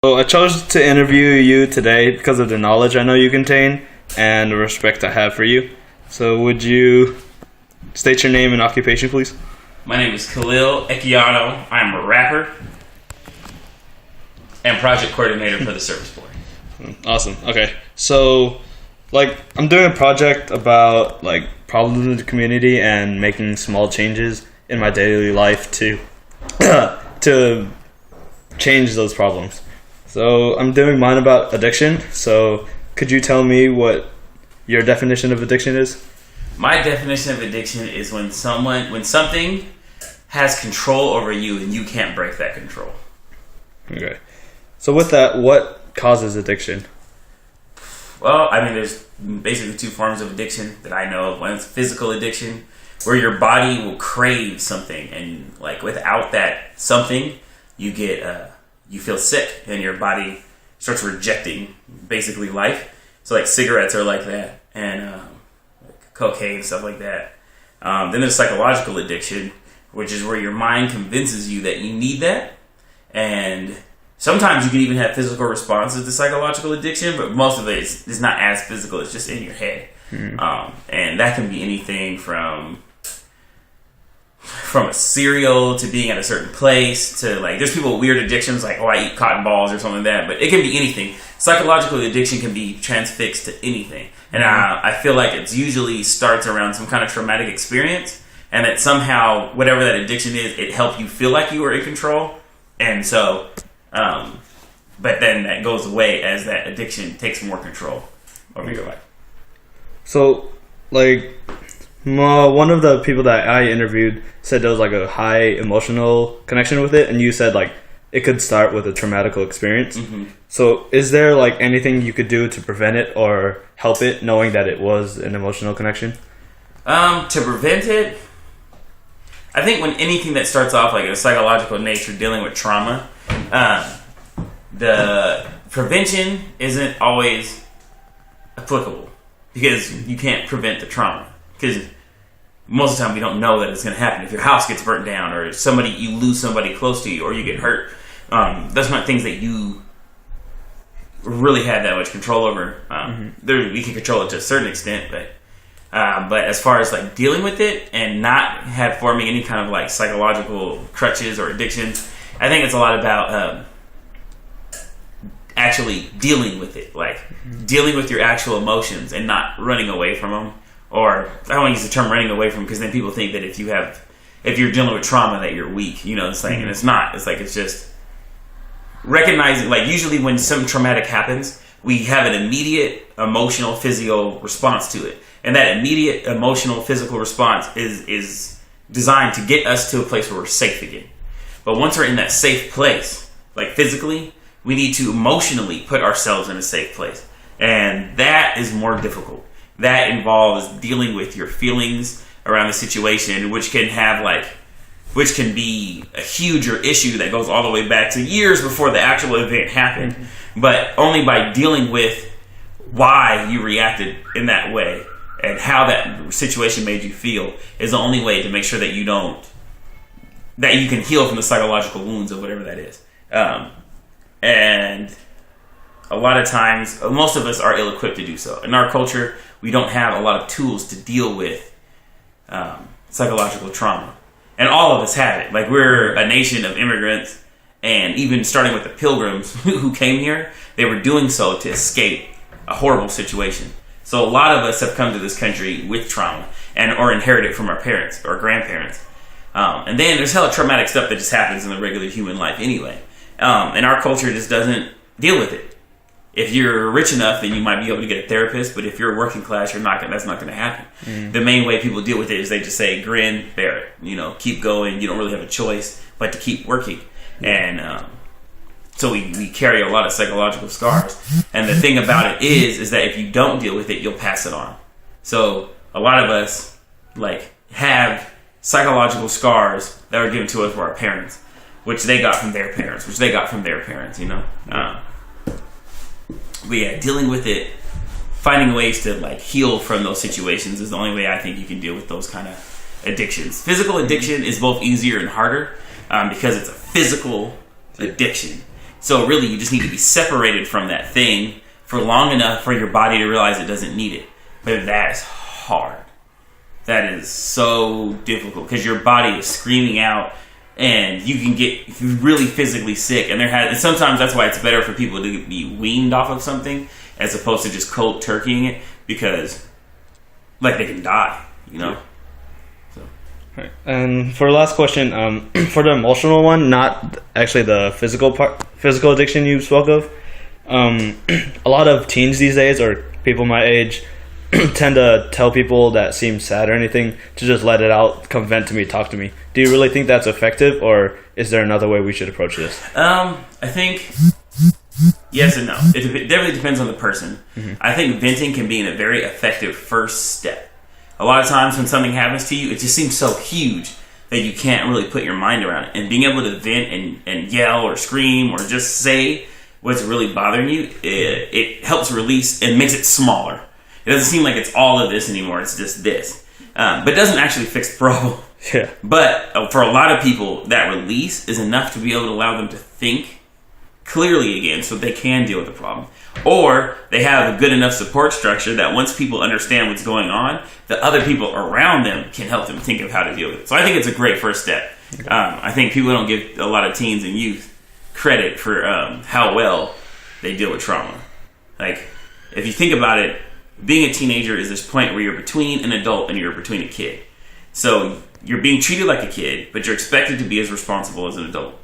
So I chose to interview you today because of the knowledge I know you contain and the respect I have for you. So would you state your name and occupation, please? My name is Khalil, Equiano. I'm a rapper and project coordinator for the Service Board. Awesome. Okay. So, I'm doing a project about, problems in the community and making small changes in my daily life to to change those problems. So, I'm doing mine about addiction. So, could you tell me what your definition of addiction is? My definition of addiction is when something has control over you and you can't break that control. Okay. So with that, what causes addiction? Well, there's basically two forms of addiction that I know of. One is physical addiction, where your body will crave something, and without that something, you feel sick, and your body starts rejecting basically life. So cigarettes are like that, and cocaine, stuff like that. Then there's psychological addiction, which is where your mind convinces you that you need that, and sometimes you can even have physical responses to psychological addiction, but most of it is not as physical. It's just in your head. And that can be anything from a cereal to being at a certain place to there's people with weird addictions I eat cotton balls or something like that, but it can be anything. Psychological addiction can be transfixed to anything. And I feel like it usually starts around some kind of traumatic experience, and that somehow whatever that addiction is, it helped you feel like you were in control. And so but then that goes away as that addiction takes more control over your life. So, one of the people that I interviewed said there was a high emotional connection with it, and you said it could start with a traumatic experience. Mm-hmm. So, is there anything you could do to prevent it or help it, knowing that it was an emotional connection? To prevent it, I think when anything that starts off in a psychological nature dealing with trauma, the prevention isn't always applicable because you can't prevent the trauma. Because most of the time we don't know that it's going to happen. If your house gets burnt down, or you lose somebody close to you, or you get hurt, that's not things that you really had that much control over. We can control it to a certain extent, but as far as dealing with it and not forming any kind of psychological crutches or addictions, I think it's a lot about actually dealing with it, dealing with your actual emotions and not running away from them. Or I don't want to use the term running away from, because then people think that if you're dealing with trauma that you're weak, and it's not. It's just recognizing, usually when some traumatic happens, we have an immediate emotional, physical response to it. And that immediate emotional, physical response is designed to get us to a place where we're safe again. But once we're in that safe place, physically, we need to emotionally put ourselves in a safe place. And that is more difficult. That involves dealing with your feelings around the situation, which can be a huger issue that goes all the way back to years before the actual event happened. Mm-hmm. But only by dealing with why you reacted in that way and how that situation made you feel is the only way to make sure that you can heal from the psychological wounds of whatever that is. And a lot of times, most of us are ill-equipped to do so. In our culture, we don't have a lot of tools to deal with psychological trauma. And all of us have it. We're a nation of immigrants, and even starting with the pilgrims who came here, they were doing so to escape a horrible situation. So a lot of us have come to this country with trauma or inherited from our parents or grandparents. And then there's hella traumatic stuff that just happens in the regular human life anyway. And our culture just doesn't deal with it. If you're rich enough, then you might be able to get a therapist. But if you're working class, that's not going to happen. Mm. The main way people deal with it is they just say, grin, bear it. Keep going. You don't really have a choice but to keep working. And so we carry a lot of psychological scars. And the thing about it is that if you don't deal with it, you'll pass it on. So a lot of us have psychological scars that were given to us by our parents, which they got from their parents, which they got from their parents. But yeah, dealing with it, finding ways to heal from those situations is the only way I think you can deal with those kind of addictions. Physical addiction is both easier and harder because it's a physical addiction. So really, you just need to be separated from that thing for long enough for your body to realize it doesn't need it. But that is hard. That is so difficult because your body is screaming out, and you can get really physically sick. And sometimes that's why it's better for people to be weaned off of something as opposed to just cold turkeying it, because like they can die, you know. So. Right. And for the last question, for the emotional one, not actually the physical addiction you spoke of. A lot of teens these days, or people my age, tend to tell people that seem sad or anything to just let it out, come vent to me, talk to me. Do you really think that's effective, or is there another way we should approach this? I think yes and no. It definitely depends on the person. Mm-hmm. I think venting can be a very effective first step. A lot of times when something happens to you, it just seems so huge that you can't really put your mind around it. And being able to vent and yell or scream or just say what's really bothering you, it helps release and makes it smaller. It doesn't seem like it's all of this anymore. It's just this. But it doesn't actually fix the problem. Yeah. But for a lot of people, that release is enough to be able to allow them to think clearly again so they can deal with the problem. Or they have a good enough support structure that once people understand what's going on, the other people around them can help them think of how to deal with it. So I think it's a great first step. Okay. I think people don't give a lot of teens and youth credit for how well they deal with trauma. Like, if you think about it, being a teenager is this point where you're between an adult and you're between a kid. So you're being treated like a kid, but you're expected to be as responsible as an adult.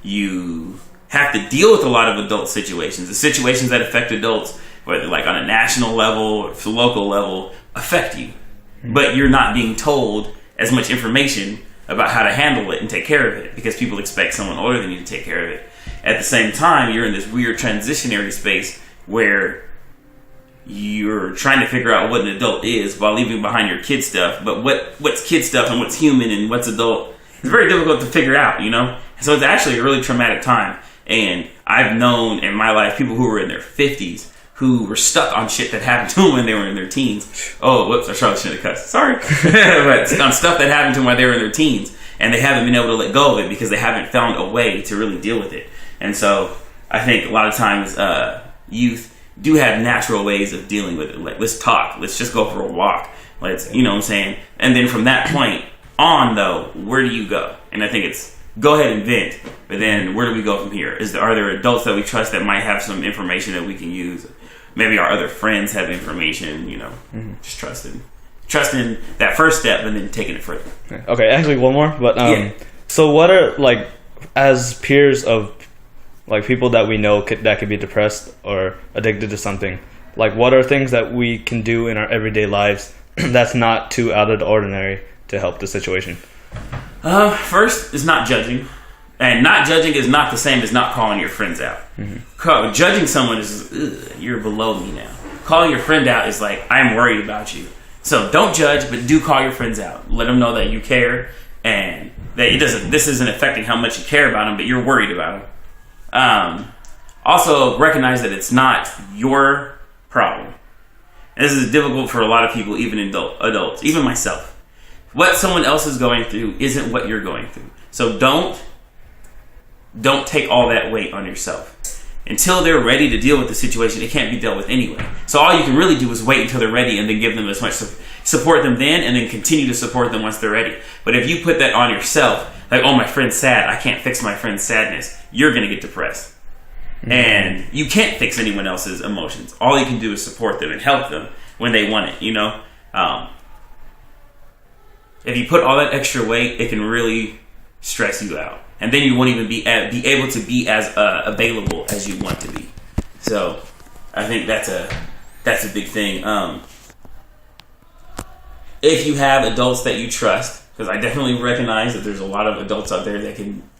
You have to deal with a lot of adult situations. The situations that affect adults, whether like on a national level or local level, affect you. But you're not being told as much information about how to handle it and take care of it because people expect someone older than you to take care of it. At the same time, you're in this weird transitionary space where you're trying to figure out what an adult is while leaving behind your kid stuff. But what's kid stuff and what's human and what's adult, it's very difficult to figure out, you know? So it's actually a really traumatic time. And I've known in my life people who were in their 50s who were stuck on shit that happened to them when they were in their teens. Oh, whoops, I probably shouldn't have cussed. Sorry. But on stuff that happened to them while they were in their teens. And they haven't been able to let go of it because they haven't found a way to really deal with it. And so I think a lot of times youth do have natural ways of dealing with it. Like, let's talk. Let's just go for a walk. Let's, you know what I'm saying? And then from that point on, though, where do you go? And I think it's go ahead and vent. But then where do we go from here? Are there adults that we trust that might have some information that we can use? Maybe our other friends have information, you know. Mm-hmm. Just trusting that first step and then taking it further. Okay, actually one more. But yeah. So what are, like, as peers of like people that we know that could be depressed or addicted to something, like what are things that we can do in our everyday lives that's not too out of the ordinary to help the situation? First is not judging. And not judging is not the same as not calling your friends out. Mm-hmm. Judging someone is, you're below me now. Calling your friend out is like, I'm worried about you. So don't judge, but do call your friends out. Let them know that you care and that this isn't affecting how much you care about them, but you're worried about them. Also recognize that it's not your problem. And this is difficult for a lot of people, even adults, even myself. What someone else is going through isn't what you're going through. So don't take all that weight on yourself. Until they're ready to deal with the situation, it can't be dealt with anyway. So all you can really do is wait until they're ready and then give them as much support them then and then continue to support them once they're ready. But if you put that on yourself, like, oh, my friend's sad, I can't fix my friend's sadness, you're going to get depressed. Mm-hmm. And you can't fix anyone else's emotions. All you can do is support them and help them when they want it, you know? If you put all that extra weight, it can really stress you out. And then you won't even be able to be as available as you want to be. So I think that's a big thing. If you have adults that you trust, because I definitely recognize that there's a lot of adults out there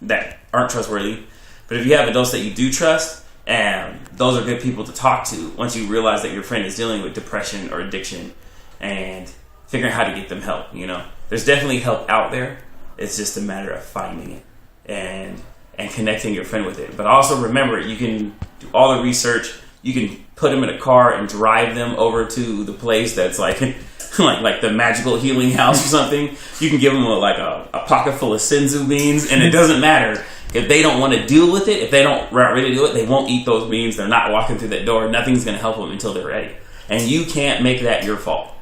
that aren't trustworthy. But if you have adults that you do trust, and those are good people to talk to once you realize that your friend is dealing with depression or addiction and figuring out how to get them help, you know. There's definitely help out there. It's just a matter of finding it and connecting your friend with it. But also remember, you can do all the research. You can put them in a car and drive them over to the place that's like the magical healing house or something. You can give them a pocket full of senzu beans, and it doesn't matter if they don't want to deal with it, if they don't ready to do it, they won't eat those beans. They're not walking through that door. Nothing's going to help them until they're ready. And you can't make that your fault.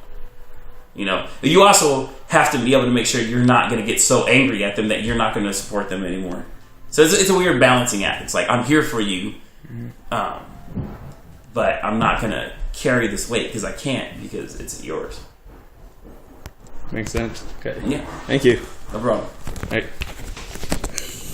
You know, you also have to be able to make sure you're not going to get so angry at them that you're not going to support them anymore. So it's a weird balancing act. It's like, I'm here for you, but I'm not going to carry this weight because I can't, because it's yours. Makes sense. Okay. Yeah. Thank you. No problem. All right.